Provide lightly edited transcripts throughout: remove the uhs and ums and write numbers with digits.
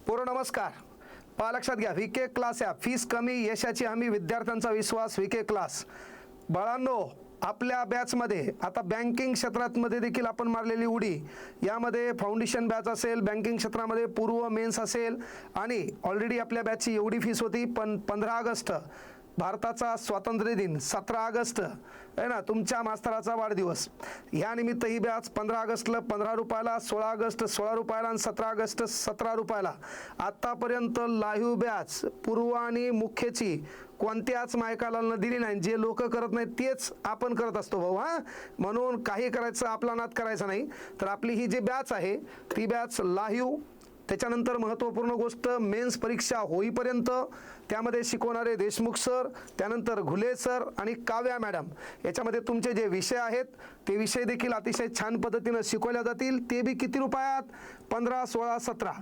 पोरो नमस्कार. लक्षात घ्या, VK क्लास ॲप, फीस कमी, यशाची हमी, विद्यार्थ्यांचा विश्वास. VK class. बाळांनो, आपल्या बॅचमध्ये आता बँकिंग क्षेत्रामध्ये देखील आपण मारलेली उडी, यामध्ये फाउंडेशन बॅच असेल, बँकिंग क्षेत्रामध्ये पूर्व मेन्स असेल, आणि ऑलरेडी आपल्या बॅचची एवढी फीस होती. पण 15 ऑगस्ट भारताचा स्वातंत्र्य दिन, 17 ऑगस्ट आहे ना तुमच्या मास्तराचा वाढदिवस, ह्या निमित्त ही बॅच 15 ऑगस्टला 15 रुपयाला, 16 ऑगस्ट 16 रुपयाला आणि 17 ऑगस्ट 17 रुपयाला. आत्तापर्यंत लाईव्ह बॅच पूर्व आणि मुख्यची कोणत्याच मायकाला दिली नाही. जे लोक करत नाहीत तेच आपण करत असतो भाऊ. म्हणून काही करायचं, आपला नाद करायचा नाही. तर आपली ही जी बॅच आहे ती बॅच लाईव्ह, त्याच्यानंतर महत्त्वपूर्ण गोष्ट, मेन्स परीक्षा होईपर्यंत त्यामध्ये शिकवणारे देशमुख सर, त्यानंतर घुले सर आणि काव्या मॅडम, याच्यामध्ये तुमचे जे विषय आहेत ते विषय देखील अतिशय छान पद्धतीनं शिकवल्या जातील. ते बी किती रुपयात? 15, 16, 17.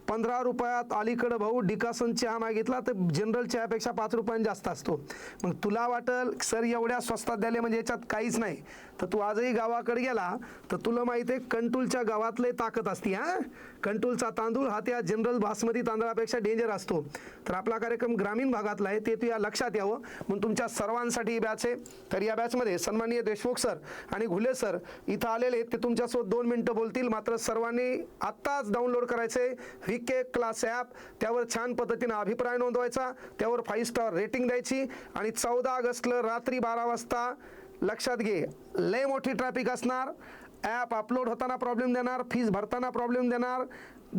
15 रुपयात. अलीकडं भाऊ डिकासन चहा मागितला तर जनरल चहापेक्षा 5 रुपयांनी जास्त असतो. मग तुला वाटेल सर एवढ्या स्वस्तात द्याले म्हणजे याच्यात काहीच नाही. तर तू आजही गावाकडे गेला तर तुला माहिती आहे कंटूलच्या गावातले ताकद असते. कंटूलचा तांदूळ हा त्या जनरल बासमती तांदळापेक्षा डेंजर असतो. तर आपला कार्यक्रम ग्रामीण भागातला आहे, ते तुझ्या लक्षात यावं म्हणून तुमच्या सर्वांसाठी ही बॅच आहे. तर या बॅचमध्ये सन्माननीय देशमुख सर आणि घुले सर इथं आलेले, ते तुमच्यासोबत 2 मिनिटं बोलतील. मात्र सर्वांनी आत्ताच डाउनलोड करायचे VK क्लास ॲप, त्यावर छान पद्धतीने अभिप्राय नोंदवायचा, त्यावर 5 स्टार रेटिंग द्यायची. आणि 14 ऑगस्टला रात्री 12 वाजता लक्षात घे, लय मोठी ट्रॅफिक असणार. ॲप अपलोड होताना प्रॉब्लेम देणार, फीस भरताना प्रॉब्लेम देणार,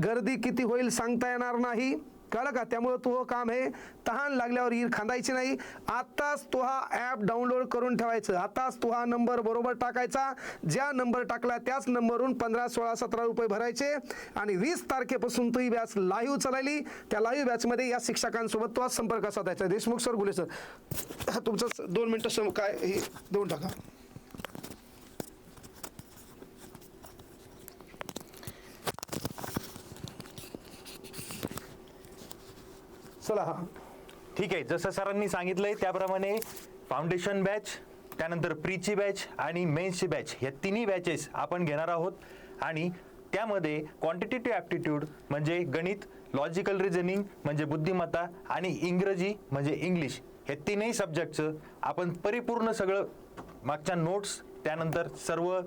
गर्दी किती होईल सांगता येणार नाही, कळलं का? त्यामुळे तो काम आहे, तहान लागल्यावर ईर खांदायची नाही. आत्ताच तो हा ॲप डाउनलोड करून ठेवायचं. आताच तो हा नंबर बरोबर टाकायचा, ज्या नंबर टाकला त्याच नंबरवरून 15, 16, 17 रुपये भरायचे. आणि 20 तारखेपासून तो ही बॅच लाईव्ह चालली. त्या लाईव्ह बॅचमध्ये या शिक्षकांसोबत तो संपर्क साधायचा. देशमुख सर, घुले सर, तुमचं 2 मिनिटं काय हे देऊन टाका. चला. ठीक आहे, जसं सरांनी सांगितलंय त्याप्रमाणे फाउंडेशन बॅच, त्यानंतर प्रीची बॅच आणि मेन्सची बॅच, या तिन्ही बॅचेस आपण घेणार आहोत. आणि त्यामध्ये क्वांटिटेटिव्ह ॲप्टिट्यूड म्हणजे गणित, लॉजिकल रिझनिंग म्हणजे बुद्धिमत्ता आणि इंग्रजी म्हणजे इंग्लिश, हे तीनही सब्जेक्टचं आपण परिपूर्ण सगळं मागच्या नोट्स, त्यानंतर सर्व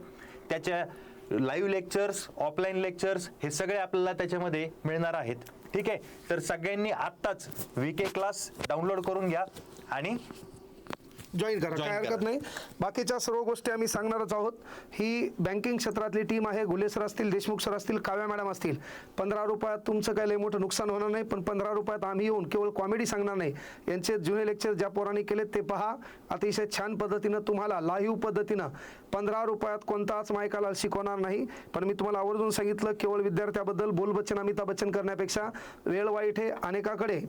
त्याच्या लाईव्ह लेक्चर्स, ऑफलाईन लेक्चर्स, हे सगळे आपल्याला त्याच्यामध्ये मिळणार आहेत. ठीक आहे, तर सगळ्यांनी आत्ताच VK क्लास डाउनलोड करून घ्या आणि जॉईन करा, काय हरकत नाही. बाकीच्या सर्व गोष्टी आम्ही सांगणारच आहोत. ही बँकिंग क्षेत्रातली टीम आहे. घुले सर असतील, देशमुख सर असतील, काव्या मॅडम असतील. 15 रुपयात तुमचं काही लय मोठं नुकसान होणार नाही. पण 15 रुपयात आम्ही येऊन केवळ कॉमेडी सांगणार नाही, यांचे जुने लेक्चर ज्या पोरांनी केलेत ते पहा. अतिशय छान पद्धतीनं तुम्हाला लाईव्ह पद्धतीनं 15 रुपयात कोणताच मायकाला शिकवणार नाही. पण मी तुम्हाला आवर्जून सांगितलं, केवळ विद्यार्थ्याबद्दल बोलबच्चन अमिताभ बच्चन करण्यापेक्षा वेळ वाईट आहे. अनेकाकडे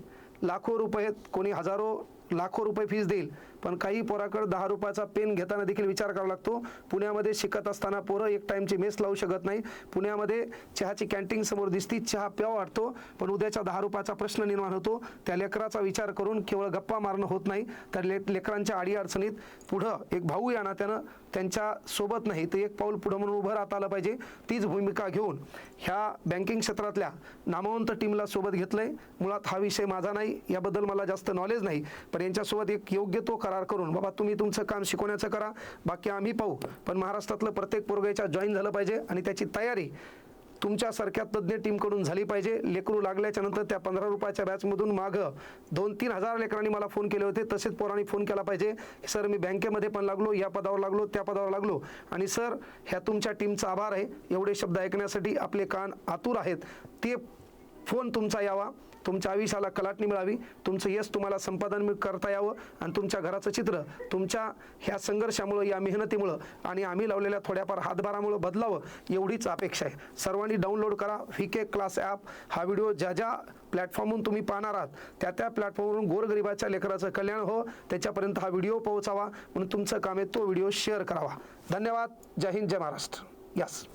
लाखो रुपये, कोणी हजारो लाखो रुपये फीस देईल, पण काही पोराकडे 10 रुपयाचा पेन घेताना देखील विचार करावा लागतो. पुण्यामध्ये शिकत असताना पोरं एक टाईमची मेस लावू शकत नाही. पुण्यामध्ये चहाची कॅन्टीन समोर दिसती, चहा प्यावा वाटतो, पण उद्याच्या 10 रुपयाचा प्रश्न निर्माण होतो. त्या लेकराचा विचार करून केवळ गप्पा मारणं होत नाही. तर लेकरांच्या अडीअडचणीत पुढं एक भाऊ या नात्यानं त्यांच्या सोबत नाही तर एक पाऊल पुढं म्हणून उभं राहता आलं पाहिजे. तीच भूमिका घेऊन ह्या बँकिंग क्षेत्रातल्या नामवंत टीमला सोबत घेतलंय. मुळात हा विषय माझा नाही, याबद्दल मला जास्त नॉलेज नाही, पण यांच्यासोबत एक योग्य तो करार करून बाबा तुम्ही तुमचं काम शिकवण्याचं करा, बाकी आम्ही पाहू. पण महाराष्ट्रातलं प्रत्येक पोरगं याच्यात जॉईन झालं पाहिजे आणि त्याची तयारी तुमच्यासारख्या तज्ज्ञ टीमकडून झाली पाहिजे. लेकरू लागल्याच्या नंतर त्या 15 रुपयाच्या बॅचमधून मागं 2-3 हजार लेकरांनी मला फोन केले होते. तसेच पोरांनी फोन केला पाहिजे, सर मी बँकेमध्ये पण लागलो, या पदावर लागलो, त्या पदावर लागलो, आणि सर ह्या तुमच्या टीमचा आभार आहे. एवढे शब्द ऐकण्यासाठी आपले कान आतुर आहेत. ते फोन तुमचा यावा, तुमच्या आयुष्याला कलाटणी मिळावी, तुमचं यश तुम्हाला संपादन करता यावं आणि तुमच्या घराचं चित्र तुमच्या ह्या संघर्षामुळं, या मेहनतीमुळं आणि आम्ही लावलेल्या थोड्याफार हातभारामुळं बदलावं, एवढीच अपेक्षा आहे. सर्वांनी डाउनलोड करा VK क्लास ॲप. हा व्हिडिओ ज्या ज्या प्लॅटफॉर्मवरून तुम्ही पाहणार आहात त्या प्लॅटफॉर्मवरून गोरगरिबाच्या लेकराचं कल्याण हो, त्याच्यापर्यंत हा व्हिडिओ पोहोचावा. म्हणून तुमचं काम आहे तो व्हिडिओ शेअर करावा. धन्यवाद. जय हिंद, जय महाराष्ट्र. यस.